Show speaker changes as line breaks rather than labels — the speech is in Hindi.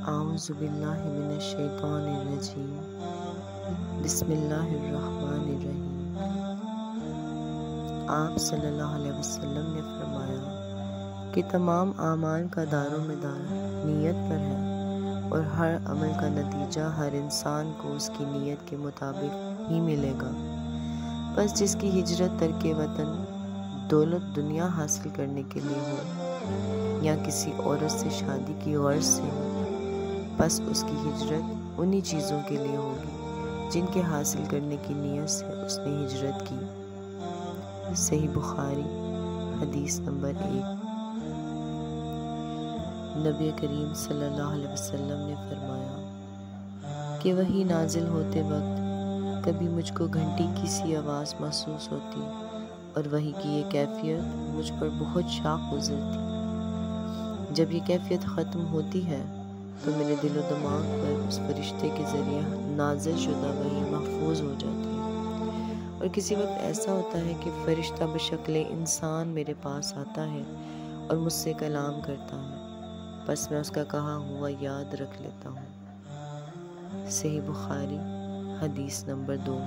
आऊज़ुबिल्लाहि मिनश्शैतानिर्रजीम। बिस्मिल्लाहिर्रहमानिर्रहीम। आप सल्लल्लाहु अलैहि वसल्लम ने फरमाया कि तमाम आमाल का दारोमदार नीयत पर है और हर अमल का नतीजा हर इंसान को उसकी नीयत के मुताबिक ही मिलेगा। बस जिसकी हिजरत तरके वतन दौलत दुनिया हासिल करने के लिए हो या किसी औरत से शादी की गर्ज से हो, बस उसकी हिजरत उन्हीं चीज़ों के लिए होगी जिनके हासिल करने की नीयत से उसने हिजरत की। सही बुखारी हदीस नंबर 1। नबी करीम सल्लल्लाहु अलैहि वसल्लम ने फरमाया कि वही नाजिल होते वक्त कभी मुझको घंटी की सी आवाज़ महसूस होती और वही की ये कैफियत मुझ पर बहुत शाख गुजरती। जब ये कैफियत ख़त्म होती है तो मेरे दिलो दिमाग पर उस फरिश्ते के ज़रिए नाज़िल शुदा वही महफूज हो जाती है। और किसी वक्त ऐसा होता है कि फ़रिश्ता बशक्ल इंसान मेरे पास आता है और मुझसे कलाम करता है, बस मैं उसका कहा हुआ याद रख लेता हूँ। सही बुखारी हदीस नंबर 2।